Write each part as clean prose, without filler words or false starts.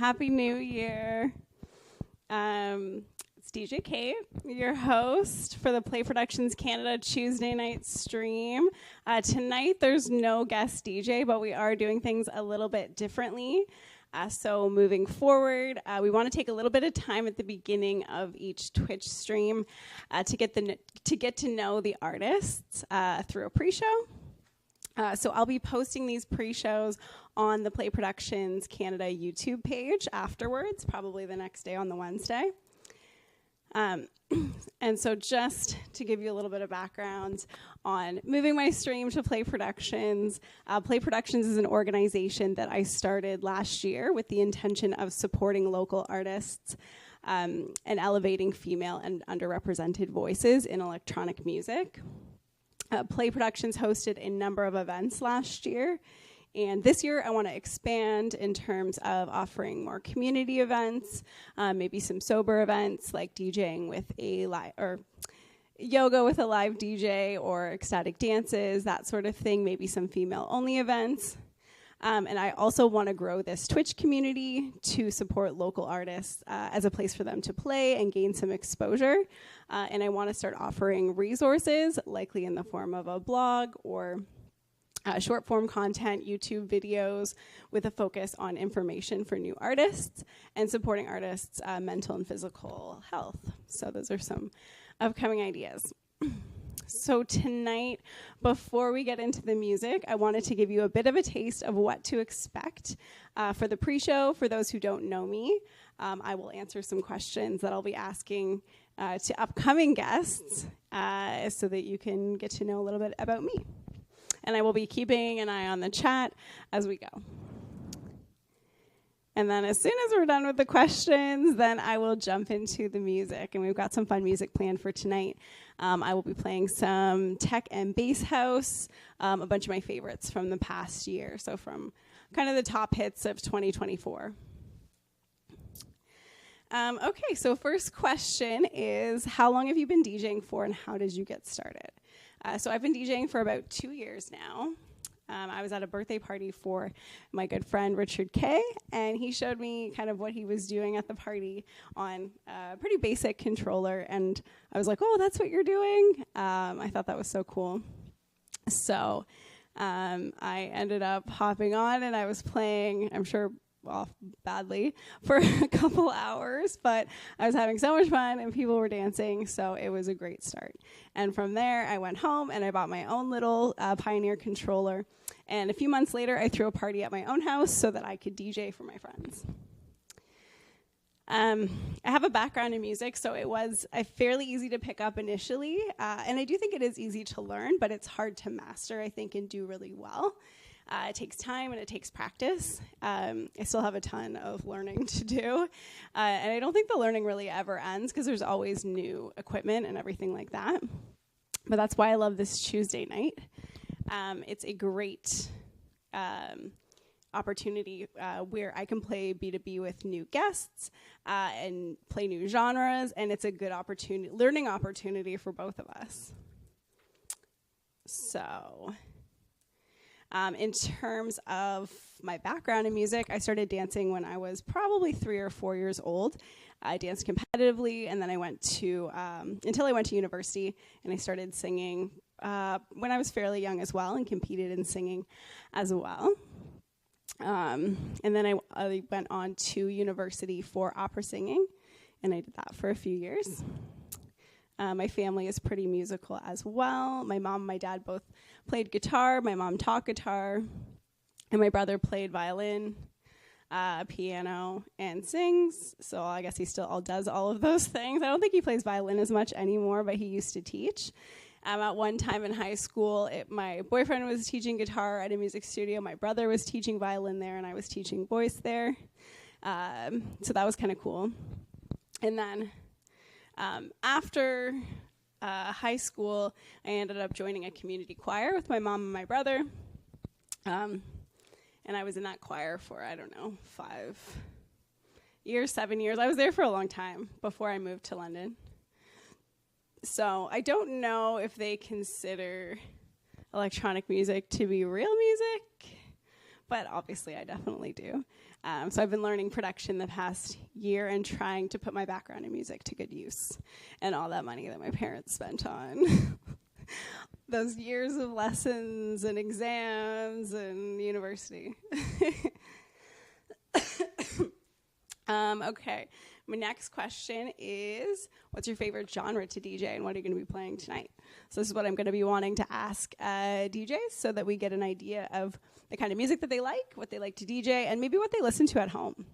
Happy New Year. It's DJ K, your host for the Play Productions Canada Tuesday night stream. Tonight there's no guest DJ, but we are doing things a little bit differently. So moving forward, we want to take a little bit of time at the beginning of each Twitch stream to get to know the artists through a pre-show. So I'll be posting these pre-shows on the Play Productions Canada YouTube page afterwards, probably the next day on the Wednesday. And so just to give you a little bit of background on moving my stream to Play Productions. Play Productions is an organization that I started last year with the intention of supporting local artists and elevating female and underrepresented voices in electronic music. Play Productions hosted a number of events last year, and this year I want to expand in terms of offering more community events, maybe some sober events like DJing with a or yoga with a live DJ or ecstatic dances, that sort of thing, maybe some female-only events. And I also want to grow this Twitch community to support local artists as a place for them to play and gain some exposure. And I want to start offering resources, likely in the form of a blog or short-form content, YouTube videos, with a focus on information for new artists and supporting artists' mental and physical health. So those are some upcoming ideas. So tonight, before we get into the music, I wanted to give you a bit of a taste of what to expect for the pre-show. For those who don't know me, I will answer some questions that I'll be asking to upcoming guests so that you can get to know a little bit about me. And I will be keeping an eye on the chat as we go. And then as soon as we're done with the questions, then I will jump into the music. And we've got some fun music planned for tonight. I will be playing some tech and bass house, a bunch of my favorites from the past year. So from kind of the top hits of 2024. Okay, so first question is, how long have you been DJing for and how did you get started? So I've been DJing for about 2 years now. I was at a birthday party for my good friend Richard K, and he showed me kind of what he was doing at the party on a pretty basic controller, and I was like, oh, that's what you're doing? I thought that was so cool. So I ended up hopping on, and I was playing, I'm sure, off badly for a couple hours, but I was having so much fun and people were dancing, so it was a great start. And from there, I went home and I bought my own little Pioneer controller. And a few months later, I threw a party at my own house so that I could DJ for my friends. I have a background in music, so it was fairly easy to pick up initially. And I do think it is easy to learn, but it's hard to master, I think, and do really well. It takes time and it takes practice. I still have a ton of learning to do. And I don't think the learning really ever ends because there's always new equipment and everything like that. But that's why I love this Tuesday night. It's a great opportunity where I can play B2B with new guests and play new genres. And it's a good learning opportunity for both of us. So in terms of my background in music, I started dancing when I was probably 3 or 4 years old. I danced competitively, and then I went to, until I went to university, and I started singing when I was fairly young as well, and competed in singing as well. And then I went on to university for opera singing, and I did that for a few years. My family is pretty musical as well. My mom and my dad both played guitar. My mom taught guitar, and my brother played violin, piano, and sings. So I guess he still does all of those things. I don't think he plays violin as much anymore, but he used to teach. At one time in high school, my boyfriend was teaching guitar at a music studio. My brother was teaching violin there, and I was teaching voice there. So that was kind of cool. And then after high school, I ended up joining a community choir with my mom and my brother. And I was in that choir for, 5 years, 7 years. I was there for a long time before I moved to London. So I don't know if they consider electronic music to be real music, but obviously I definitely do. So I've been learning production the past year and trying to put my background in music to good use, and all that money that my parents spent on those years of lessons and exams and university. Okay, my next question is, what's your favorite genre to DJ, and what are you going to be playing tonight? So this is what I'm going to be wanting to ask DJs so that we get an idea of the kind of music that they like, what they like to DJ, and maybe what they listen to at home.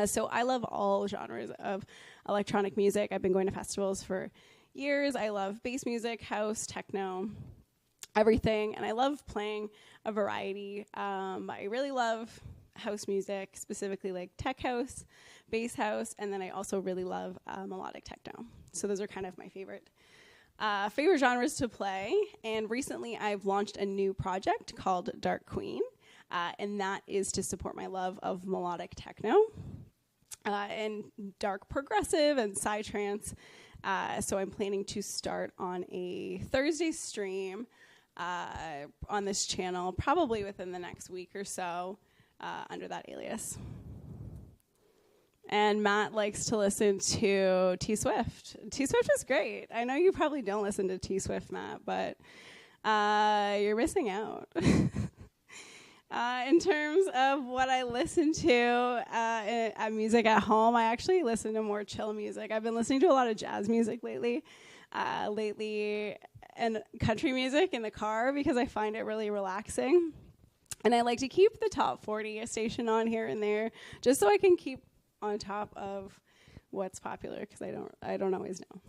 So I love all genres of electronic music. I've been going to festivals for years. I love bass music, house, techno, everything, and I love playing a variety. I really love house music, specifically like tech house, bass house, and then I also really love melodic techno. So those are kind of my favorite genres to play. And recently I've launched a new project called Dark Queen, and that is to support my love of melodic techno and dark progressive and psytrance. So I'm planning to start on a Thursday stream on this channel, probably within the next week or so, under that alias. And Matt likes to listen to T Swift. T Swift is great. I know you probably don't listen to T Swift, Matt, but you're missing out. In terms of what I listen to music at home, I actually listen to more chill music. I've been listening to a lot of jazz music lately, and country music in the car because I find it really relaxing. And I like to keep the top 40 station on here and there, just so I can keep on top of what's popular, because I don't always know.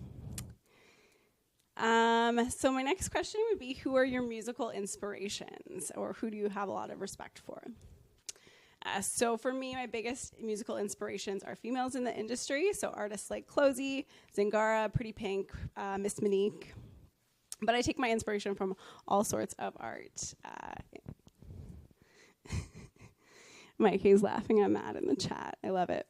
So my next question would be, who are your musical inspirations, or who do you have a lot of respect for? So for me, my biggest musical inspirations are females in the industry, so artists like Closey, Zingara, Pretty Pink, Miss Monique. But I take my inspiration from all sorts of art. Mikey's laughing at Matt in the chat. I love it.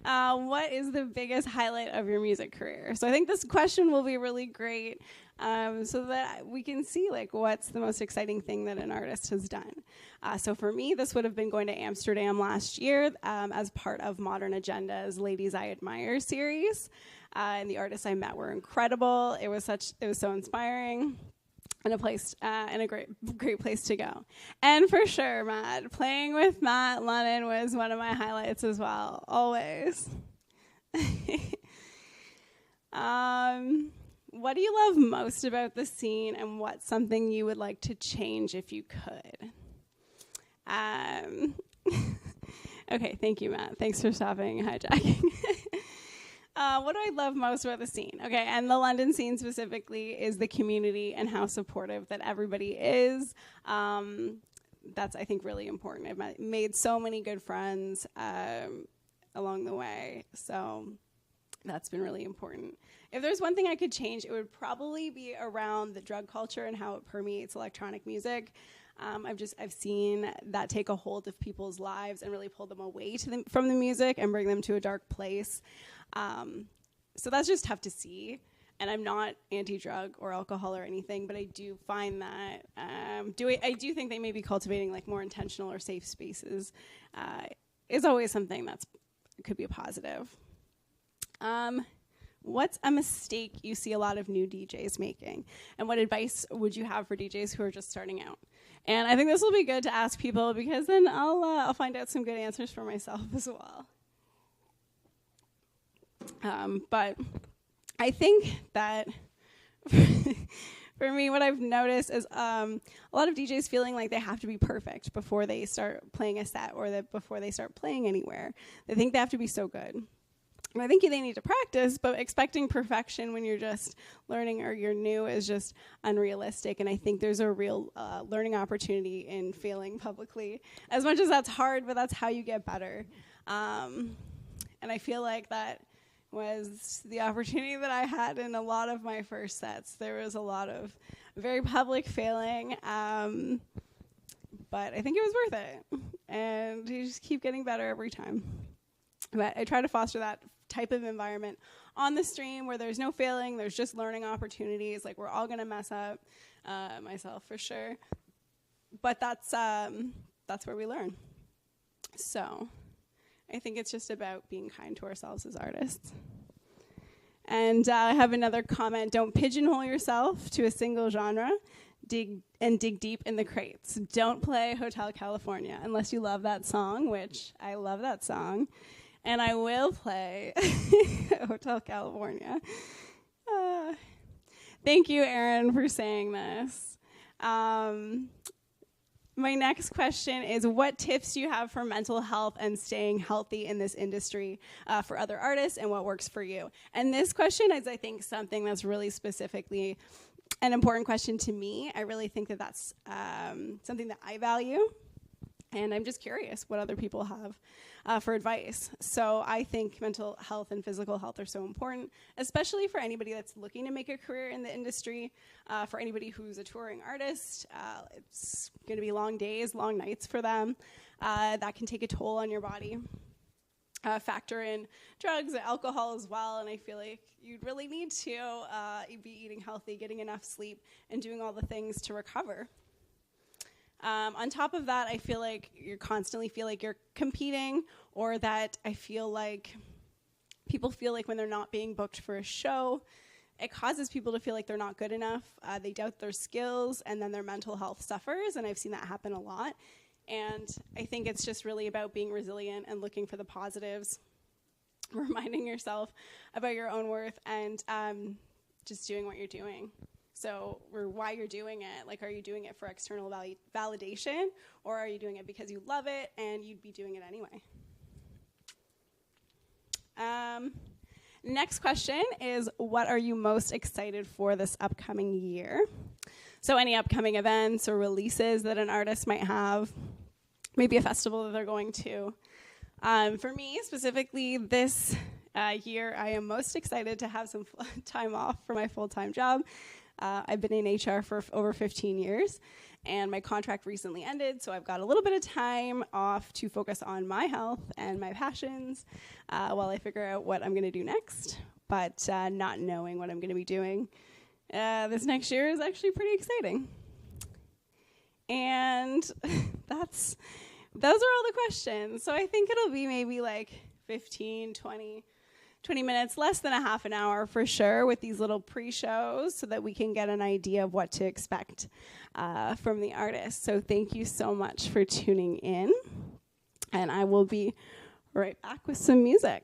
What is the biggest highlight of your music career? So I think this question will be really great, so that we can see like what's the most exciting thing that an artist has done. So for me, this would have been going to Amsterdam last year as part of Modern Agenda's Ladies I Admire series. And the artists I met were incredible. It was so inspiring. And a great place to go. And for sure, Matt, playing with Matt Lennon was one of my highlights as well, always. What do you love most about the scene, and what's something you would like to change if you could? Okay, thank you, Matt. Thanks for stopping hijacking. What do I love most about the scene? Okay, and the London scene specifically is the community and how supportive that everybody is. That's, I think, really important. I've made so many good friends along the way, so that's been really important. If there's one thing I could change, it would probably be around the drug culture and how it permeates electronic music. I've seen that take a hold of people's lives and really pull them away from the music and bring them to a dark place. So that's just tough to see. And I'm not anti-drug or alcohol or anything, but I do find that I do think they may be cultivating like more intentional or safe spaces is always something that could be a positive. What's a mistake you see a lot of new DJs making? And what advice would you have for DJs who are just starting out? And I think this will be good to ask people, because then I'll find out some good answers for myself as well. But I think that for me, what I've noticed is a lot of DJs feeling like they have to be perfect before they start playing a set, or before they start playing anywhere. They think they have to be so good. And I think they need to practice, but expecting perfection when you're just learning or you're new is just unrealistic. And I think there's a real learning opportunity in failing publicly. As much as that's hard, but that's how you get better. And I feel like that was the opportunity that I had in a lot of my first sets. There was a lot of very public failing, but I think it was worth it. And you just keep getting better every time. But I try to foster that type of environment on the stream where there's no failing, there's just learning opportunities. Like, we're all going to mess up, myself for sure. But that's where we learn. So I think it's just about being kind to ourselves as artists. And I have another comment. Don't pigeonhole yourself to a single genre. Dig deep in the crates. Don't play Hotel California unless you love that song, which I love that song. And I will play Hotel California. Thank you, Erin, for saying this. My next question is, what tips do you have for mental health and staying healthy in this industry for other artists, and what works for you? And this question is, I think, something that's really specifically an important question to me. I really think that that's something that I value, and I'm just curious what other people have for advice. So I think mental health and physical health are so important, especially for anybody that's looking to make a career in the industry, for anybody who's a touring artist. It's going to be long days, long nights for them. That can take a toll on your body. Factor in drugs and alcohol as well, and I feel like you'd really need to be eating healthy, getting enough sleep, and doing all the things to recover. On top of that, I feel like you constantly feel like you're competing, or that I feel like people feel like when they're not being booked for a show, it causes people to feel like they're not good enough. They doubt their skills, and then their mental health suffers, and I've seen that happen a lot. And I think it's just really about being resilient and looking for the positives, reminding yourself about your own worth, and just doing what you're doing. So, or why you're doing it. Like, are you doing it for external validation, or are you doing it because you love it and you'd be doing it anyway? Next question is, what are you most excited for this upcoming year? So any upcoming events or releases that an artist might have, maybe a festival that they're going to. For me, specifically this year, I am most excited to have some time off for my full-time job. I've been in HR for over 15 years, and my contract recently ended, so I've got a little bit of time off to focus on my health and my passions while I figure out what I'm going to do next. But not knowing what I'm going to be doing this next year is actually pretty exciting. And those are all the questions. So I think it'll be maybe like 15, 20 minutes, less than a half an hour for sure, with these little pre-shows so that we can get an idea of what to expect from the artist. So thank you so much for tuning in. And I will be right back with some music.